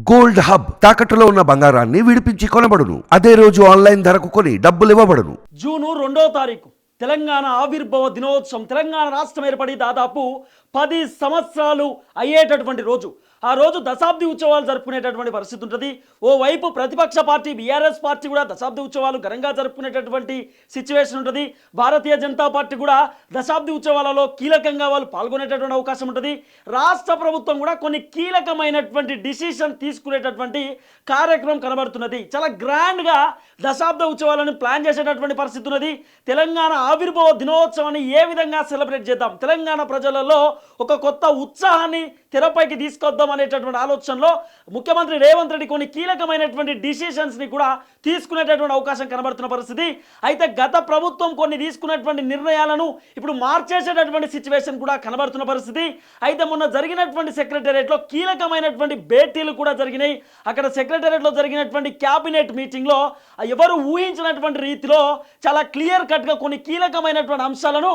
Gold hub తాకట్టులో ఉన్న బంగారాన్ని విడిపించి కొనబడును. అదే రోజు ఆన్లైన్ ధరకు కొని డబ్బులు ఇవ్వబడును. జూన్ 2వ తారీఖు తెలంగాణ ఆవిర్భావ దినోత్సవం. తెలంగాణ రాష్ట్రం ఏర్పడి దాదాపు 10 సంవత్సరాలు అయ్యేటటువంటి రోజు. ఆ రోజు దశాబ్ది ఉత్సవాలు జరుపుకునేటటువంటి పరిస్థితి ఉంటుంది. ఓవైపు ప్రతిపక్ష పార్టీ బీఆర్ఎస్ పార్టీ కూడా దశాబ్ది ఉత్సవాలు ఘనంగా జరుపుకునేటటువంటి సిచ్యువేషన్ ఉంటుంది. భారతీయ జనతా పార్టీ కూడా దశాబ్ది ఉత్సవాలలో కీలకంగా వాళ్ళు పాల్గొనేటటువంటి అవకాశం ఉంటుంది. రాష్ట్ర ప్రభుత్వం కూడా కొన్ని కీలకమైనటువంటి డిసిషన్ తీసుకునేటటువంటి కార్యక్రమం కనబడుతున్నది. చాలా గ్రాండ్గా దశాబ్ద ఉత్సవాలను ప్లాన్ చేసేటటువంటి పరిస్థితి ఉన్నది. తెలంగాణ ఆవిర్భావ దినోత్సవాన్ని ఏ విధంగా సెలబ్రేట్ చేద్దాం, తెలంగాణ ప్రజలలో ఒక కొత్త ఉత్సాహాన్ని తెరపైకి తీసుకొద్దాం అనేటటువంటి ఆలోచనలో ముఖ్యమంత్రి రేవంత్ రెడ్డి కొన్ని కీలకమైనటువంటి డిసిషన్స్ని కూడా తీసుకునేటటువంటి అవకాశం కనబడుతున్న పరిస్థితి. అయితే గత ప్రభుత్వం కొన్ని తీసుకున్నటువంటి నిర్ణయాలను ఇప్పుడు మార్చేసేటటువంటి సిచ్యువేషన్ కూడా కనబడుతున్న పరిస్థితి. అయితే మొన్న జరిగినటువంటి సెక్రటేరియట్లో కీలకమైనటువంటి భేటీలు కూడా జరిగినాయి. అక్కడ సెక్రటేరియట్లో జరిగినటువంటి క్యాబినెట్ మీటింగ్లో ఎవరు ఊహించినటువంటి రీతిలో చాలా క్లియర్ కట్గా కొన్ని కీలకమైనటువంటి అంశాలను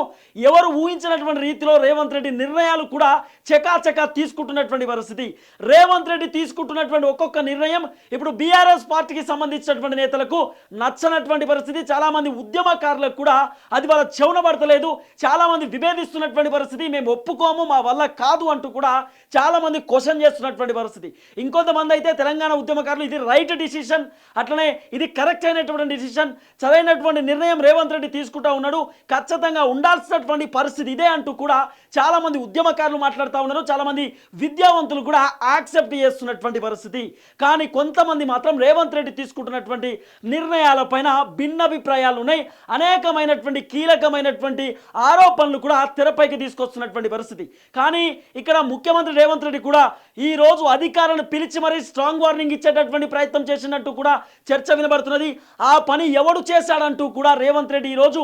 ఎవరు ఊహించినటువంటి రీతిలో రేవంత్ రెడ్డి నిర్ణయాలు కూడా చకాచకా తీసుకుంటున్నటువంటి పరిస్థితి. రేవంత్ రెడ్డి తీసుకుంటున్నటువంటి ఒక్కొక్క నిర్ణయం ఇప్పుడు బీఆర్ఎస్ పార్టీకి సంబంధించినటువంటి నేతలకు నచ్చనటువంటి పరిస్థితి. చాలామంది ఉద్యమకారులకు కూడా అది వాళ్ళ చెవున పడతలేదు. చాలామంది విభేదిస్తున్నటువంటి పరిస్థితి. మేము ఒప్పుకోము, మా వల్ల కాదు అంటూ కూడా చాలామంది క్వశ్చన్ చేస్తున్నటువంటి పరిస్థితి. ఇంకొంతమంది అయితే తెలంగాణ ఉద్యమకారులు ఇది రైట్ డిసిషన్, అట్లనే ఇది కరెక్ట్ అయినటువంటి డిసిషన్, సరైనటువంటి నిర్ణయం రేవంత్ రెడ్డి తీసుకుంటా ఉన్నాడు, ఖచ్చితంగా ఉండాల్సినటువంటి పరిస్థితి ఇదే అంటూ కూడా చాలామంది ఉద్యమకారులు మాట్లాడుతూ ఉన్నారు. చాలామంది విద్యావంతులు కూడా యాక్సెప్ట్ చేస్తున్నటువంటి పరిస్థితి. కానీ కొంతమంది మాత్రం రేవంత్ రెడ్డి తీసుకుంటున్నటువంటి నిర్ణయాలపైన భిన్నాభిప్రాయాలు ఉన్నాయి. అనేకమైనటువంటి కీలకమైనటువంటి ఆరోపణలు కూడా తెరపైకి తీసుకొస్తున్నటువంటి పరిస్థితి. కానీ ఇక్కడ ముఖ్యమంత్రి రేవంత్ రెడ్డి కూడా ఈ రోజు అధికారులను పిలిచి మరీ స్ట్రాంగ్ వార్నింగ్ ఇచ్చేటటువంటి ప్రయత్నం చేసినట్టు కూడా చర్చ వినబడుతున్నది. ఆ పని ఎవడు చేశాడంటూ కూడా రేవంత్ రెడ్డి ఈరోజు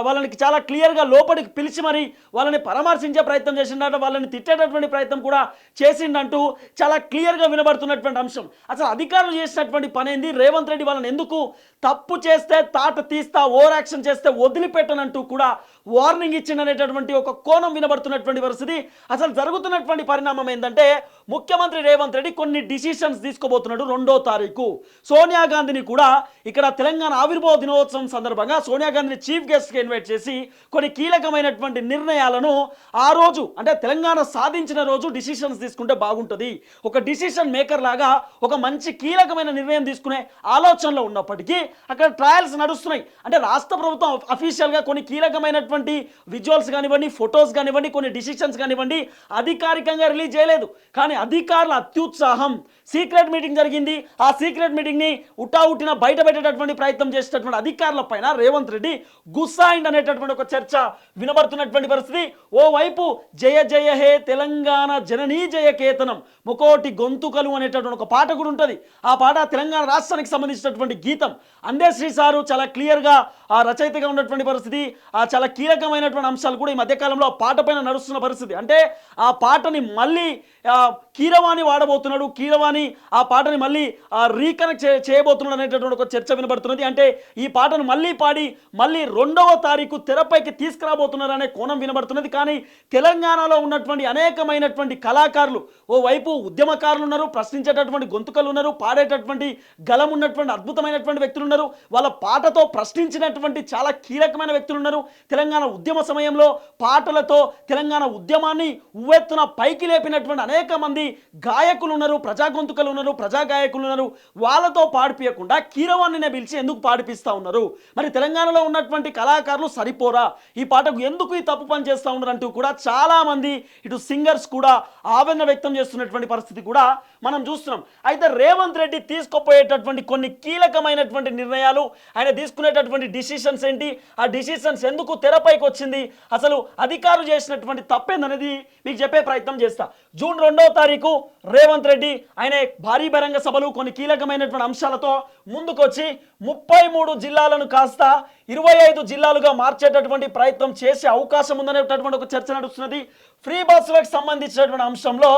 వాళ్ళని చాలా క్లియర్గా లోపలికి పిలిచి మరీ వాళ్ళని పరామర్శించే ప్రయత్నం చేసిండట, వాళ్ళని తిట్టేటటువంటి ప్రయత్నం కూడా చేసిండంటూ చాలా క్లియర్గా వినబడుతున్నటువంటి అంశం. అసలు అధికారులు చేసినటువంటి పని ఏంది, రేవంత్ రెడ్డి వాళ్ళని ఎందుకు తప్పు చేస్తే తాట తీస్తా, ఓవర్ యాక్షన్ చేస్తే వదిలిపెట్టనంటూ కూడా వార్నింగ్ ఇచ్చిందనేటటువంటి ఒక కోణం వినబడుతున్నటువంటి పరిస్థితి. అసలు జరుగుతున్నటువంటి పరిణామం ఏంటంటే ముఖ్యమంత్రి రేవంత్ రెడ్డి కొన్ని డిసిషన్స్ తీసుకోబోతున్నాడు. 2వ తారీఖు సోనియా గాంధీని కూడా ఇక్కడ తెలంగాణ ఆవిర్భావ దినోత్సవం సందర్భంగా సోనియా గాంధీని చీఫ్ గెస్ట్గా ఇన్వైట్ చేసి కొన్ని కీలకమైనటువంటి నిర్ణయాలను ఆ రోజు అంటే తెలంగాణ సాధించిన రోజు డిసిషన్స్ తీసుకుంటే బాగుంటుంది, ఒక డిసిషన్ మేకర్ లాగా ఒక మంచి కీలకమైన నిర్ణయం తీసుకునే ఆలోచనలో ఉన్నప్పటికీ అక్కడ ట్రయల్స్ నడుస్తున్నాయి. అంటే రాష్ట్ర ప్రభుత్వం అఫీషియల్గా కొన్ని కీలకమైనటువంటి విజువల్స్ కానివ్వండి, ఫొటోస్ కానివ్వండి, కొన్ని డిసిషన్స్ కానివ్వండి అధికారికంగా రిలీజ్ చేయలేదు. కానీ అధికారుల అత్యుత్సాహం, సీక్రెట్ మీటింగ్ జరిగింది, ఆ సీక్రెట్ మీటింగ్ని ఉట్టిన బయట పెట్టేటటువంటి ప్రయత్నం చేసేటటువంటి అధికారుల పైన రేవంత్ రెడ్డి గుస్సాయిండ్ అనేటటువంటి ఒక చర్చ వినబడుతున్నటువంటి పరిస్థితి. ఓవైపు జయ జయ హే తెలంగాణ జననీ జయ కేతనం ముకోటి గొంతుకలు అనేటటువంటి ఒక పాట కూడా ఉంటుంది. ఆ పాట తెలంగాణ రాష్ట్రానికి సంబంధించినటువంటి గీతం. అందేశ్రీ సారు చాలా క్లియర్గా ఆ రచయితగా ఉన్నటువంటి పరిస్థితి. ఆ చాలా కీలకమైనటువంటి అంశాలు కూడా ఈ మధ్యకాలంలో ఆ పాట పైన నడుస్తున్న పరిస్థితి. అంటే ఆ పాటని మళ్ళీ కీరవాణి వాడబోతున్నాడు, కీరవాణి ఆ పాటని మళ్ళీ రీకనెక్ట్ చేయబోతున్నాడు అనేటటువంటి ఒక చర్చ వినబడుతున్నది. అంటే ఈ పాటను మళ్ళీ పాడి మళ్ళీ 2వ తారీఖు తెరపైకి తీసుకురాబోతున్నారు అనే కోణం వినబడుతున్నది. కానీ తెలంగాణలో ఉన్నటువంటి అనేకమైనటువంటి కళాకారులు, ఓవైపు ఉద్యమకారులు ఉన్నారు, ప్రశ్నించేటటువంటి గొంతుకలు ఉన్నారు, పాడేటటువంటి గలం ఉన్నటువంటి అద్భుతమైనటువంటి వ్యక్తులు ఉన్నారు, వాళ్ళ పాటతో ప్రశ్నించినటువంటి చాలా కీలకమైన వ్యక్తులు ఉన్నారు. తెలంగాణ ఉద్యమ సమయంలో పాటలతో తెలంగాణ ఉద్యమాన్ని ఉవ్వెత్తున పైకి లేపినటువంటి అనేక మంది గాయకులు ఉన్నారు, ప్రజా గొంతుకలు ఉన్నారు, ప్రజా గాయకులు ఉన్నారు. వాళ్ళతో పాడిపియకుండా కీరవాణినే పిలిచి ఎందుకు పాడిపిస్తూ ఉన్నారు? మరి తెలంగాణలో ఉన్నటువంటి కళాకారులు సరిపోరా? ఈ పాటకు ఎందుకు ఈ తప్పు పని చేస్తూ ఉన్నారు అంటూ కూడా చాలామంది ఇటు సింగర్స్ కూడా ఆవేదన వ్యక్తం చేస్తున్నటువంటి పరిస్థితి కూడా మనం చూస్తున్నాం. అయితే రేవంత్ రెడ్డి తీసుకోపోయేటటువంటి కొన్ని కీలకమైనటువంటి నిర్ణయాలు, ఆయన తీసుకునేటటువంటి డిసిషన్స్ ఏంటి, ఆ డిసిషన్స్ ఎందుకు తెరపైకి వచ్చింది, అసలు అధికారులు చేసినటువంటి తప్పేందనేది మీకు చెప్పే ప్రయత్నం చేస్తా. జూన్ 2వ తారీఖు రేవంత్ రెడ్డి ఆయన భారీ బహిరంగ సభలు కొన్ని కీలకమైనటువంటి అంశాలతో ముందుకొచ్చి 33 జిల్లాలను కాస్త 25 జిల్లాలుగా మార్చేటటువంటి ప్రయత్నం చేసే అవకాశం ఉందనేటటువంటి ఒక చర్చ నడుస్తున్నది. ఫ్రీ బస్సులకు సంబంధించినటువంటి అంశంలో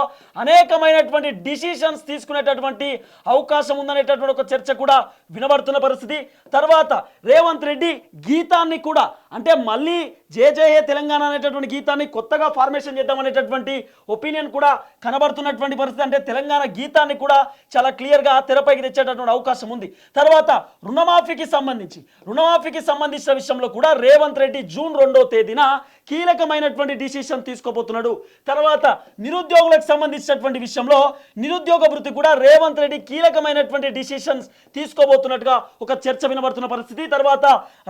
అనేకమైనటువంటి డిసిషన్స్ తీసుకునేటటువంటి అవకాశం ఉందనేటటువంటి ఒక చర్చ కూడా వినబడుతున్న పరిస్థితి. తర్వాత రేవంత్ రెడ్డి గీతాన్ని కూడా అంటే మళ్ళీ జేజేఏ తెలంగాణ అనేటటువంటి గీతాన్ని కొత్తగా ఫార్మేషన్ చేద్దామనేటటువంటి ఒపీనియన్ కూడా కనబడుతున్నటువంటి పరిస్థితి. అంటే తెలంగాణ గీతాన్ని కూడా చాలా క్లియర్గా తెరపైకి తెచ్చేటటువంటి అవకాశం ఉంది. తర్వాత రుణమాఫీకి సంబంధించిన విషయంలో కూడా రేవంత్ రెడ్డి జూన్ 2వ తేదీన కీలకమైనటువంటి డిసిషన్ తీసుకోబోతున్నాడు. తర్వాత నిరుద్యోగులకు సంబంధించినటువంటి విషయంలో నిరుద్యోగ వృత్తి కూడా రేవంత్ రెడ్డి కీలకమైనటువంటి డిసిషన్స్ తీసుకోబోతున్నట్టుగా ఒక చర్చ వినబడుతున్న పరిస్థితి. తర్వాత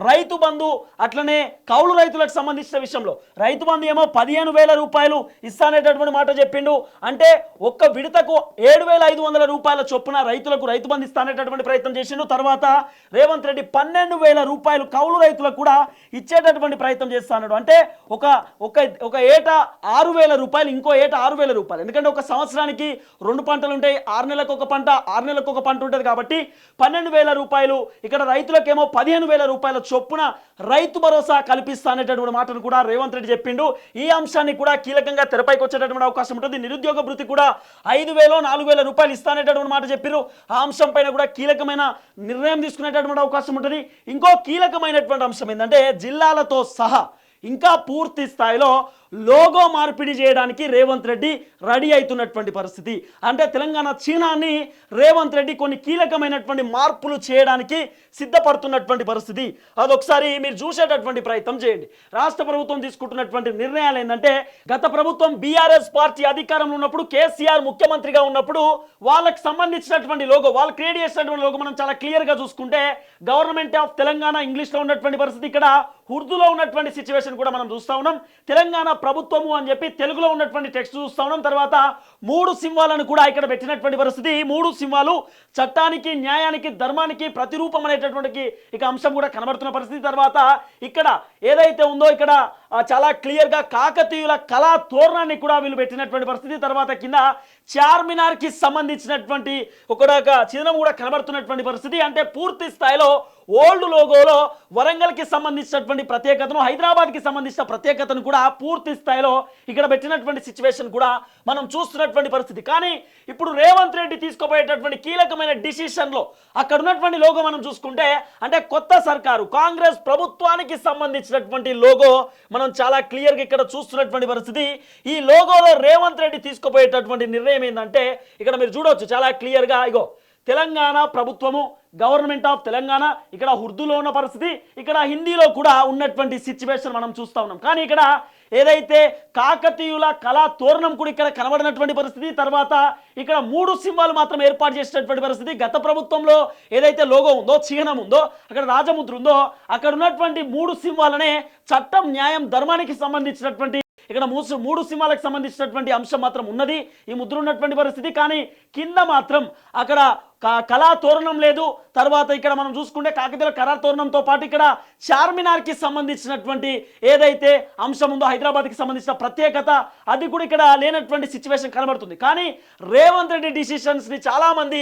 రైతు బంధు అట్లనే కౌలు రైతులకు సంబంధించిన విషయంలో రైతు బంధు ఏమో 15,000 రూపాయలు ఇస్తానేటటువంటి మాట చెప్పిండు. అంటే ఒక్క విడతకు 7,500 రూపాయల చొప్పున రైతులకు రైతు బంధు ఇస్తానేటటువంటి ప్రయత్నం చేసిండు. తర్వాత రేవంత్ రెడ్డి 12,000 రూపాయలు కౌలు రైతులకు కూడా ఇచ్చేటటువంటి ప్రయత్నం చేస్తాడు. అంటే ఒక ఏటా 6,000 రూపాయలు, ఇంకో ఏటా 6,000 రూపాయలు. ఎందుకంటే ఒక సంవత్సరానికి 2 పంటలు ఉంటాయి, 6 నెలలకు ఒక పంట, 6 నెలలకు ఒక పంట ఉంటుంది. కాబట్టి 12,000 రూపాయలు, ఇక్కడ రైతులకేమో 15,000 రూపాయల చొప్పున రైతు భరోసా కల్పిస్తానేటటువంటి మాటను కూడా రేవంత్ రెడ్డి చెప్పిండు. ఈ అంశాన్ని కూడా కీలకంగా తెరపైకి వచ్చేటటువంటి అవకాశం ఉంటుంది. నిరుద్యోగ వృత్తి కూడా 5,000 4,000 రూపాయలు ఇస్తానేటటువంటి మాట చెప్పారు. ఆ అంశం పైన కూడా కీలకమైన నిర్ణయం తీసుకునేటటువంటి అవకాశం ఉంటుంది. ఇంకో కీలకమైనటువంటి అంశం ఏంటంటే జిల్లాలతో సహా ఇంకా పూర్తి స్థాయిలో లోగో మార్పిడి చేయడానికి రేవంత్ రెడ్డి రెడీ అవుతున్నటువంటి పరిస్థితి. అంటే తెలంగాణ చిహ్నాన్ని రేవంత్ రెడ్డి కొన్ని కీలకమైనటువంటి మార్పులు చేయడానికి సిద్ధపడుతున్నటువంటి పరిస్థితి. అదొకసారి మీరు చూసేటటువంటి ప్రయత్నం చేయండి. రాష్ట్ర ప్రభుత్వం తీసుకుంటున్నటువంటి నిర్ణయాలు ఏంటంటే, గత ప్రభుత్వం బీఆర్ఎస్ పార్టీ అధికారంలో ఉన్నప్పుడు, కేసీఆర్ ముఖ్యమంత్రిగా ఉన్నప్పుడు వాళ్ళకి సంబంధించినటువంటి లోగో, వాళ్ళు క్రియేట్ చేసినటువంటి లోగో మనం చాలా క్లియర్గా చూసుకుంటే గవర్నమెంట్ ఆఫ్ తెలంగాణ ఇంగ్లీష్లో ఉన్నటువంటి పరిస్థితి, ఇక్కడ ఉర్దూలో ఉన్నటువంటి సిచ్యువేషన్ కూడా మనం చూస్తూ ఉన్నాం. తెలంగాణ ప్రభుత్వము అని చెప్పి తెలుగులో ఉన్నటువంటి టెక్స్ట్ చూస్తూ ఉన్నాం. తర్వాత 3 సింహాలను కూడా ఇక్కడ పెట్టినటువంటి పరిస్థితి. 3 సింహాలు చట్టానికి, న్యాయానికి, ధర్మానికి ప్రతిరూపం అనేటటువంటి ఇక అంశం కూడా కనబడుతున్న పరిస్థితి. తర్వాత ఇక్కడ ఏదైతే ఉందో ఇక్కడ చాలా క్లియర్గా కాకతీయుల కళా తోరణాన్ని కూడా వీళ్ళు పెట్టినటువంటి పరిస్థితి. తర్వాత కింద చార్మినార్కి సంబంధించినటువంటి ఒక చిహ్నం కూడా కనబడుతున్నటువంటి పరిస్థితి. అంటే పూర్తి స్థాయిలో ఓల్డ్ లోగోలో వరంగల్కి సంబంధించినటువంటి ప్రత్యేకతను, హైదరాబాద్కి సంబంధించిన ప్రత్యేకతను కూడా పూర్తి స్థాయిలో ఇక్కడ పెట్టినటువంటి సిచ్యువేషన్ కూడా మనం చూస్తున్నటువంటి పరిస్థితి. కానీ ఇప్పుడు రేవంత్ రెడ్డి తీసుకోబోయేటటువంటి కీలకమైన డిసిషన్లో అక్కడ ఉన్నటువంటి లోగో మనం చూసుకుంటే, అంటే కొత్త సర్కారు కాంగ్రెస్ ప్రభుత్వానికి సంబంధించినటువంటి లోగో మనం చాలా క్లియర్గా ఇక్కడ చూస్తున్నటువంటి పరిస్థితి. ఈ లోగోలో రేవంత్ రెడ్డి తీసుకోబోయేటటువంటి నిర్ణయం ఏంటంటే, ఇక్కడ మీరు చూడవచ్చు చాలా క్లియర్గా, ఇగో తెలంగాణ ప్రభుత్వము, గవర్నమెంట్ ఆఫ్ తెలంగాణ, ఇక్కడ ఉర్దూలో ఉన్న పరిస్థితి, ఇక్కడ హిందీలో కూడా ఉన్నటువంటి సిచ్యువేషన్ మనం చూస్తూ ఉన్నాం. కానీ ఇక్కడ ఏదైతే కాకతీయుల కళా తోరణం కూడా ఇక్కడ కనబడినటువంటి పరిస్థితి. తర్వాత ఇక్కడ 3 సింహాలు మాత్రం ఏర్పాటు చేసినటువంటి పరిస్థితి. గత ప్రభుత్వంలో ఏదైతే లోగో ఉందో, చిహ్నం ఉందో, అక్కడ రాజముద్ర ఉందో, అక్కడ ఉన్నటువంటి 3 సింహాలనే చట్టం, న్యాయం, ధర్మానికి సంబంధించినటువంటి ఇక్కడ 3 సింహాలకు సంబంధించినటువంటి అంశం మాత్రం ఉన్నది, ఈ ముద్ర ఉన్నటువంటి పరిస్థితి. కానీ కింద మాత్రం అక్కడ కళా తోరణం లేదు. తర్వాత ఇక్కడ మనం చూసుకుంటే కాకతీయుల కళా తోరణంతో పాటు ఇక్కడ చార్మినార్కి సంబంధించినటువంటి ఏదైతే అంశం ఉందో, హైదరాబాద్కి సంబంధించిన ప్రత్యేకత, అది కూడా ఇక్కడ లేనటువంటి సిచ్యువేషన్ కనబడుతుంది. కానీ రేవంత్ రెడ్డి డిసిషన్స్ని చాలామంది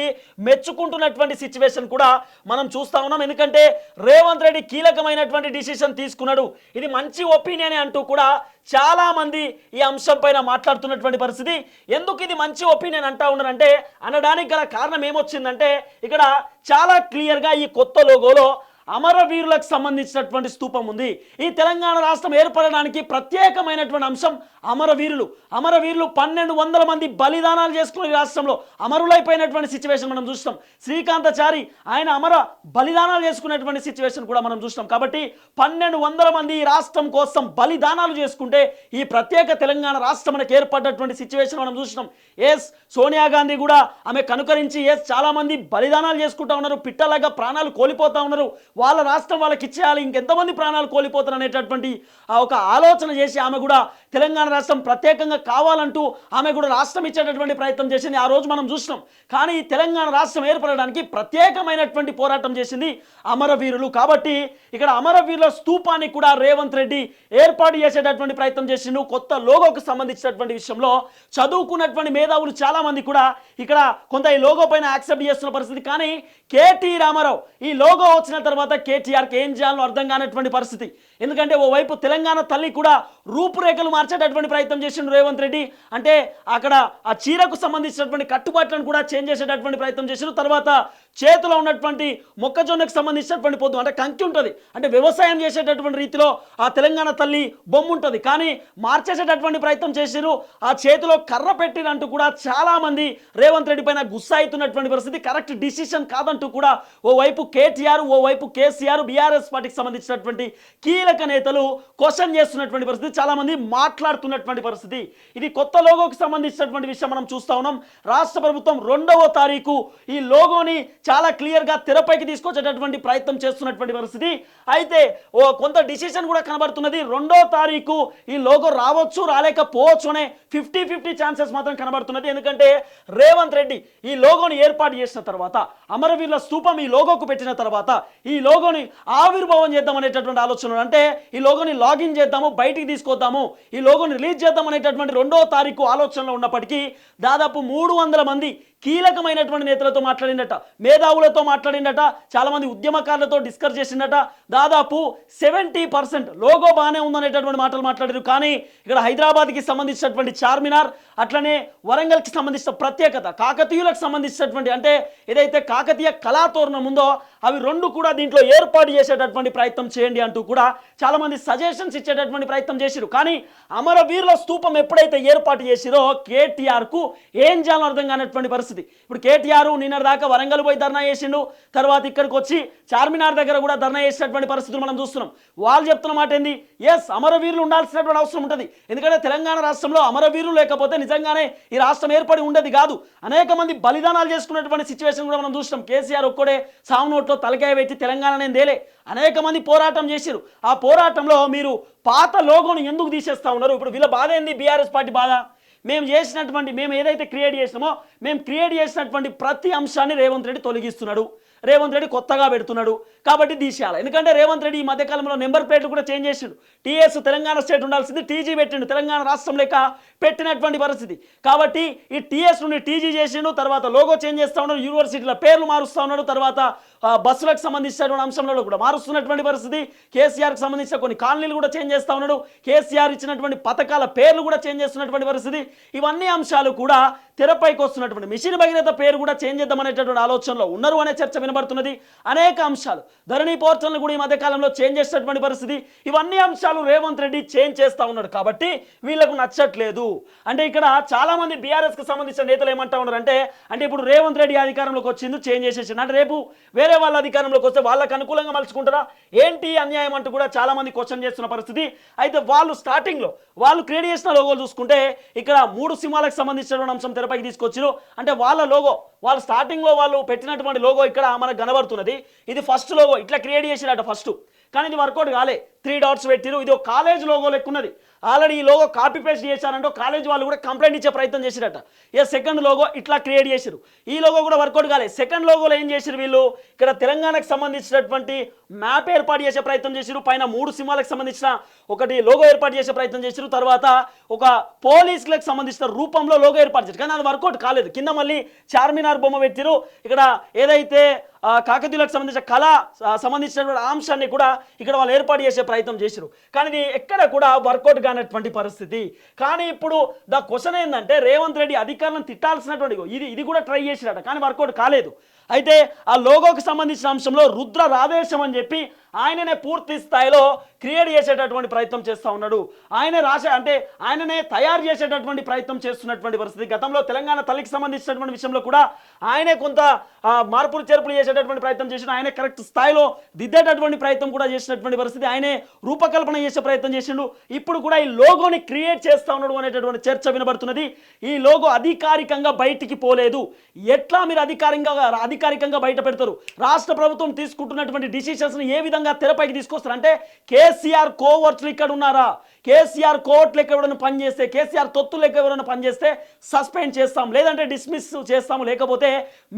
మెచ్చుకుంటున్నటువంటి సిచ్యువేషన్ కూడా మనం చూస్తూ ఉన్నాం. ఎందుకంటే రేవంత్ రెడ్డి కీలకమైనటువంటి డిసిషన్ తీసుకున్నాడు, ఇది మంచి ఒపీనియన్ అంటూ కూడా చాలా మంది ఈ అంశం పైన మాట్లాడుతున్నటువంటి పరిస్థితి. ఎందుకు ఇది మంచి ఒపీనియన్ అంటా ఉన్నారంటే, అనడానికి గల కారణం ఏమొచ్చిందంటే, ఇక్కడ చాలా క్లియర్గా ఈ కొత్త లోగోలో అమరవీరులకు సంబంధించినటువంటి స్తూపం ఉంది. ఈ తెలంగాణ రాష్ట్రం ఏర్పడడానికి ప్రత్యేకమైనటువంటి అంశం అమరవీరులు. 1,200 మంది బలిదానాలు చేసుకున్న ఈ రాష్ట్రంలో అమరులైపోయినటువంటి సిచ్యువేషన్ మనం చూస్తాం. శ్రీకాంతాచారి ఆయన అమర బలిదానాలు చేసుకునేటువంటి సిచ్యువేషన్ కూడా మనం చూస్తాం. కాబట్టి 1,200 మంది ఈ రాష్ట్రం కోసం బలిదానాలు చేసుకుంటే ఈ ప్రత్యేక తెలంగాణ రాష్ట్రం మనకు ఏర్పడ్డటువంటి సిచ్యువేషన్ మనం చూస్తున్నాం. ఎస్ సోనియా గాంధీ కూడా ఆమె కనుకరించి చాలా మంది బలిదానాలు చేసుకుంటా ఉన్నారు, పిట్టలాగా ప్రాణాలు కోల్పోతా ఉన్నారు, వాళ్ళ రాష్ట్రం వాళ్ళకి ఇచ్చేయాలి, ఇంకెంతమంది ప్రాణాలు కోల్పోతారు అనేటటువంటి ఒక ఆలోచన చేసి ఆమె కూడా తెలంగాణ రాష్ట్రం ప్రత్యేకంగా కావాలంటూ ఆమె కూడా రాష్ట్రం ఇచ్చేటటువంటి ప్రయత్నం చేసింది. ఆ రోజు మనం చూసినాం. కానీ తెలంగాణ రాష్ట్రం ఏర్పడడానికి ప్రత్యేకమైనటువంటి పోరాటం చేసింది అమరవీరులు. కాబట్టి ఇక్కడ అమరవీరుల స్తూపాన్ని కూడా రేవంత్ రెడ్డి ఏర్పాటు చేసేటటువంటి ప్రయత్నం చేసిండు. కొత్త లోగోకు సంబంధించినటువంటి విషయంలో చదువుకున్నటువంటి మేధావులు చాలా మంది కూడా ఇక్కడ కొంత ఈ లోగో పైన యాక్సెప్ట్ చేస్తున్న పరిస్థితి. కానీ కేటీ రామారావు ఈ లోగో వచ్చిన తర్వాత తర్వాత కేటీఆర్కి ఏం చేయాలో అర్థం కానటువంటి పరిస్థితి. ఎందుకంటే ఓవైపు తెలంగాణ తల్లి కూడా రూపురేఖలు మార్చేటటువంటి ప్రయత్నం చేసిండు రేవంత్ రెడ్డి. అంటే అక్కడ ఆ చీరకు సంబంధించినటువంటి కట్టుబాట్లను కూడా చేంజ్ చేసేటటువంటి ప్రయత్నం చేసిండు. తర్వాత చేతిలో ఉన్నటువంటి మొక్కజొన్నకు సంబంధించినటువంటి పొద్దు అంటే కంకి ఉంటుంది, అంటే వ్యవసాయం చేసేటటువంటి రీతిలో ఆ తెలంగాణ తల్లి బొమ్మ ఉంటుంది, కానీ మార్చేసేటటువంటి ప్రయత్నం చేసిరు. ఆ చేతిలో కర్ర పెట్టినంటూ కూడా చాలా మంది రేవంత్ రెడ్డి పైన గుస్సా అవుతున్నటువంటి పరిస్థితి. కరెక్ట్ డిసిషన్ కాదంటూ కూడా ఓవైపు కేటీఆర్, ఓవైపు కేసీఆర్, బీఆర్ఎస్ పార్టీకి సంబంధించినటువంటి కీలక నేతలు క్వశ్చన్ చేస్తున్నటువంటి పరిస్థితి, చాలా మంది మాట్లాడుతున్నటువంటి పరిస్థితి. ఇది కొత్త లోగోకి సంబంధించినటువంటి విషయం మనం చూస్తా ఉన్నాం. రాష్ట్ర ప్రభుత్వం 2వ తారీఖు ఈ లోగోని చాలా క్లియర్గా తెరపైకి తీసుకొచ్చేటటువంటి ప్రయత్నం చేస్తున్నటువంటి పరిస్థితి. అయితే కొంత డిసిషన్ కూడా కనబడుతున్నది. 2వ తారీఖు ఈ లోగో రావచ్చు, రాలేకపోవచ్చు అనే 50-50 ఛాన్సెస్ మాత్రం కనబడుతున్నది. ఎందుకంటే రేవంత్ రెడ్డి ఈ లోగోని ఏర్పాటు చేసిన తర్వాత, అమరవీరుల స్తూపం ఈ లోగోకు పెట్టిన తర్వాత ఈ లోగోని ఆవిర్భావం చేద్దాం అనేటటువంటి ఆలోచన, అంటే ఈ లోగోని లాగిన్ చేద్దాము, బయటికి తీసుకొద్దాము, ఈ లోగోని రిలీజ్ చేద్దాం అనేటటువంటి 2వ తారీఖు ఆలోచనలో ఉన్నప్పటికీ దాదాపు 300 మంది కీలకమైనటువంటి నేతలతో మాట్లాడిందట, మేధావులతో మాట్లాడిందట, చాలా మంది ఉద్యమకారులతో డిస్కస్ చేసిందట. దాదాపు 70% లోగో బాగానే ఉందనేటటువంటి మాటలు మాట్లాడారు. కానీ ఇక్కడ హైదరాబాద్కి సంబంధించినటువంటి చార్మినార్, అట్లనే వరంగల్కి సంబంధించిన ప్రత్యేకత, కాకతీయులకు సంబంధించినటువంటి అంటే ఏదైతే కాకతీయ కళాతోరణం ఉందో అవి 2 కూడా దీంట్లో ఏర్పాటు చేసేటటువంటి ప్రయత్నం చేయండి అంటూ కూడా చాలా మంది సజెషన్స్ ఇచ్చేటటువంటి ప్రయత్నం చేసిరు. కానీ అమరవీరుల స్తూపం ఎప్పుడైతే ఏర్పాటు చేసిరో కేటీఆర్కు ఏం చేయాలో అర్థం కానటువంటి పరిస్థితి. ఇప్పుడు కేటీఆర్ నిన్న దాకా వరంగల్ పోయి ధర్నా చేసిండు, తర్వాత ఇక్కడికి వచ్చి చార్మినార్ దగ్గర కూడా ధర్నా చేసినటువంటి పరిస్థితులు మనం చూస్తున్నాం. వాళ్ళు చెప్తున్న మాట ఏంది, ఎస్ అమరవీరులు ఉండాల్సినటువంటి అవసరం ఉంటుంది. ఎందుకంటే తెలంగాణ రాష్ట్రంలో అమరవీరులు లేకపోతే నిజంగానే ఈ రాష్ట్రం ఏర్పడి ఉండేది కాదు. అనేక మంది బలిదానాలు చేసుకున్నటువంటి సిచ్యువేషన్ కూడా మనం చూసినాం. కేసీఆర్ ఒక్కడే సాగు నోట్లో తలకాయ పెట్టి తెలంగాణ నేను దేలే, అనేక మంది పోరాటం చేశారు. ఆ పోరాటంలో మీరు పాత లోగోను ఎందుకు తీసేస్తా ఉన్నారు? ఇప్పుడు వీళ్ళ బాధ ఏంది? బీఆర్ఎస్ పార్టీ బాధ, మేము ఏదైతే క్రియేట్ చేసినామో మేము క్రియేట్ చేసినటువంటి ప్రతి అంశాన్ని రేవంత్ రెడ్డి తొలగిస్తున్నాడు, రేవంత్ రెడ్డి కొత్తగా పెడుతున్నాడు, కాబట్టి తీసేయాలి. ఎందుకంటే రేవంత్ రెడ్డి ఈ మధ్యకాలంలో నెంబర్ ప్లేట్లు కూడా చేంజ్ చేసిండు. టీఎస్ తెలంగాణ స్టేట్ ఉండాల్సింది టీజీ పెట్టిండు, తెలంగాణ రాష్ట్రం లెక్క పెట్టినటువంటి పరిస్థితి. కాబట్టి ఈ టీఎస్ నుండి టీజీ చేసిండు, తర్వాత లోగో చేంజ్ చేస్తూ ఉన్నాడు, యూనివర్సిటీల పేర్లు మారుస్తూ ఉన్నాడు, తర్వాత బస్సులకు సంబంధించినటువంటి అంశంలో కూడా మారుస్తున్నటువంటి పరిస్థితి. కేసీఆర్కి సంబంధించిన కొన్ని కాలనీలు కూడా చేంజ్ చేస్తూ ఉన్నాడు, కేసీఆర్ ఇచ్చినటువంటి పథకాల పేర్లు కూడా చేంజ్ చేస్తున్నటువంటి పరిస్థితి. ఇవన్నీ అంశాలు కూడా తెరపైకి వస్తున్నటువంటి మిషన్ భగీరథ పేరు కూడా చేంజ్ చేద్దామనేటటువంటి ఆలోచనలో ఉన్నారు అనే చర్చ వినబడుతున్నది. అనేక అంశాలు ధరణి పోర్టల్ను కూడా ఈ మధ్యకాలంలో చేంజ్ చేసినటువంటి పరిస్థితి. ఇవన్నీ అంశాలు రేవంత్ రెడ్డి చేంజ్ చేస్తూ ఉన్నాడు కాబట్టి వీళ్ళకు నచ్చట్లేదు. అంటే ఇక్కడ చాలా మంది బీఆర్ఎస్కి సంబంధించిన నేతలు ఏమంటా ఉన్నారు అంటే ఇప్పుడు రేవంత్ రెడ్డి అధికారంలోకి వచ్చింది చేంజ్ చేసేసింది అంటే రేపు వేరే వాళ్ళ అధికారంలోకి వస్తే వాళ్ళకు అనుకూలంగా మలుచుకుంటారా ఏంటి అన్యాయం అంటూ కూడా చాలా మంది క్వశ్చన్ చేస్తున్న పరిస్థితి. అయితే వాళ్ళు స్టార్టింగ్లో వాళ్ళు క్రియేట్ చేసిన లోగోలు చూసుకుంటే ఇక్కడ 3 సింహాలకు సంబంధించిన అంశం తెరపైకి తీసుకొచ్చారు. అంటే వాళ్ళ లోగో వాళ్ళు స్టార్టింగ్లో వాళ్ళు పెట్టినటువంటి లోగో ఇక్కడ మనకు కనబడుతున్నది. ఇది ఫస్ట్ లోగో ఇట్లా క్రియేట్ చేసిరట ఫస్ట్, కానీ ఇది వర్కౌట్ కాలే. 3 డాట్స్ పెట్టిరు, ఇది ఒక కాలేజ్ లోగో లెక్కున్నది. ఆల్రెడీ ఈ లోగో కాపీ పేస్ట్ చేశారంటే కాలేజ్ వాళ్ళు కూడా కంప్లైంట్ ఇచ్చే ప్రయత్నం చేసిరట. సెకండ్ లోగో ఇట్లా క్రియేట్ చేసిరు, ఈ లోగో కూడా వర్కౌట్ కాలే. సెకండ్ లోగోలో ఏం చేసిరు వీళ్ళు, ఇక్కడ తెలంగాణకు సంబంధించినటువంటి మ్యాప్ ఏర్పాటు చేసే ప్రయత్నం చేసిరు, పైన 3 సింహాలకు సంబంధించిన ఒకటి లోగో ఏర్పాటు చేసే ప్రయత్నం చేసిరు, తర్వాత ఒక పోలీసులకు సంబంధించిన రూపంలో లోగో ఏర్పాటు చేశారు, కానీ అది వర్కౌట్ కాలేదు. కింద మళ్ళీ చార్మినార్ బొమ్మ పెట్టిరు. ఇక్కడ ఏదైతే కాకతీయులకు సంబంధించిన కళ సంబంధించినటువంటి అంశాన్ని కూడా ఇక్కడ వాళ్ళు ఏర్పాటు చేసే ప్రయత్నం చేశారు, కానీ ఇది ఎక్కడ కూడా వర్కౌట్ కానటువంటి పరిస్థితి. కానీ ఇప్పుడు ద క్వశ్చన్ ఏంటంటే రేవంత్ రెడ్డి అధికారులను తిట్టాల్సినటువంటి ఇది కూడా ట్రై చేసిరట, కానీ వర్కౌట్ కాలేదు. అయితే ఆ లోగోకి సంబంధించిన అంశంలో రుద్ర రాధేశం అని చెప్పి ఆయననే పూర్తి స్థాయిలో క్రియేట్ చేసేటటువంటి ప్రయత్నం చేస్తూ ఉన్నాడు. ఆయననే తయారు చేసేటటువంటి ప్రయత్నం చేస్తున్నటువంటి పరిస్థితి. గతంలో తెలంగాణ తల్లికి సంబంధించినటువంటి విషయంలో కూడా ఆయనే కొంత మార్పులు చేర్పులు చేసేటటువంటి ప్రయత్నం చేసిన, ఆయనే కరెక్ట్ స్థాయిలో దిద్దేటటువంటి ప్రయత్నం కూడా చేసినటువంటి పరిస్థితి, ఆయనే రూపకల్పన చేసే ప్రయత్నం చేసిండు. ఇప్పుడు కూడా ఈ లోగోని క్రియేట్ చేస్తూ ఉన్నాడు అనేటటువంటి చర్చ వినబడుతున్నది. ఈ లోగో అధికారికంగా బయటికి పోలేదు. ఎట్లా మీరు అధికారికంగా బయట పెడతారు? రాష్ట్ర ప్రభుత్వం తీసుకుంటున్నటువంటి డిసిషన్స్ని ఏ విధంగా తెరపైకి తీసుకొస్తారు? అంటే కేసీఆర్ కోవర్ట్లు ఇక్కడ ఉన్నారా? కేసీఆర్ కోర్టు లెక్క ఎవరైనా పనిచేస్తే, కేసీఆర్ తొత్తు లెక్క ఎవరైనా పనిచేస్తే సస్పెండ్ చేస్తాం, లేదంటే డిస్మిస్ చేస్తాము, లేకపోతే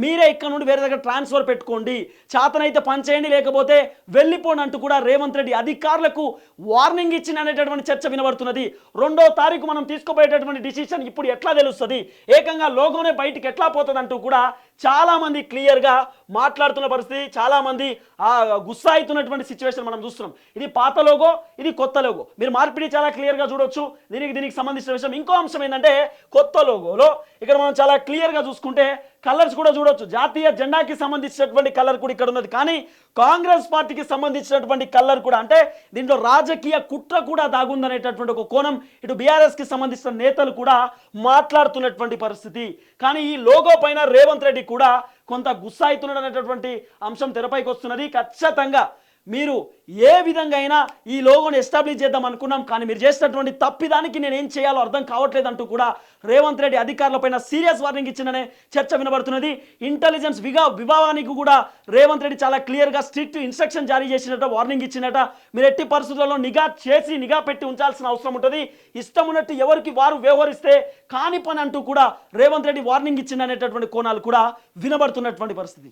మీరే ఇక్కడ నుండి వేరే దగ్గర ట్రాన్స్ఫర్ పెట్టుకోండి, చేతనైతే పని చేయండి, లేకపోతే వెళ్ళిపోండి అంటూ కూడా రేవంత్ రెడ్డి అధికారులకు వార్నింగ్ ఇచ్చిన అనేటటువంటి చర్చ వినబడుతున్నది. 2వ తారీఖు మనం తీసుకోబోయేటటువంటి డిసిషన్ ఇప్పుడు ఎట్లా తెలుస్తుంది, ఏకంగా లోగోనే బయటికి ఎట్లా పోతుంది అంటూ కూడా చాలా మంది క్లియర్గా మాట్లాడుతున్న పరిస్థితి, చాలా మంది గుస్సా అవుతున్నటువంటి సిచ్యువేషన్ మనం చూస్తున్నాం. ఇది పాత లోగో, ఇది కొత్త లోగో, మీరు మార్పిడి చాలా క్లియర్గా చూడొచ్చు. దీనికి సంబంధించిన విషయం ఇంకో అంశం ఏంటంటే, కొత్త లోగోలో ఇక్కడ మనం చాలా క్లియర్గా చూసుకుంటే కలర్స్ కూడా చూడొచ్చు. జాతీయ జెండాకి సంబంధించినటువంటి కలర్ కూడా ఇక్కడ ఉన్నది, కానీ కాంగ్రెస్ పార్టీకి సంబంధించినటువంటి కలర్ కూడా, అంటే దీంట్లో రాజకీయ కుట్ర కూడా దాగుందనేటటువంటి ఒక కోణం ఇటు బీఆర్ఎస్కి సంబంధించిన నేతలు కూడా మాట్లాడుతున్నటువంటి పరిస్థితి. కానీ ఈ లోగో పైన రేవంత్ రెడ్డి కూడా కొంత గుస్సా అవుతున్నాడు అనేటటువంటి అంశం తెరపైకి వస్తున్నది. ఖచ్చితంగా మీరు ఏ విధంగా అయినా ఈ లోగోని ఎస్టాబ్లిష్ చేద్దాం అనుకున్నాం, కానీ మీరు చేసినటువంటి తప్పిదానికి నేను ఏం చేయాలో అర్థం కావట్లేదు అంటూ కూడా రేవంత్ రెడ్డి అధికారులపైన సీరియస్ వార్నింగ్ ఇచ్చిందనే చర్చ వినబడుతున్నది. ఇంటెలిజెన్స్ విభాగానికి కూడా రేవంత్ రెడ్డి చాలా క్లియర్గా స్ట్రిక్ట్ ఇన్స్ట్రక్షన్ జారీ చేసినట్టు, వార్నింగ్ ఇచ్చినట్ట. మీరు ఎట్టి పరిస్థితుల్లో నిఘా పెట్టి ఉంచాల్సిన అవసరం ఉంటుంది. ఇష్టం ఉన్నట్టు ఎవరికి వారు వ్యవహరిస్తే కాని పని అంటూ కూడా రేవంత్ రెడ్డి వార్నింగ్ ఇచ్చిందనేటటువంటి కోణాలు కూడా వినబడుతున్నటువంటి పరిస్థితి.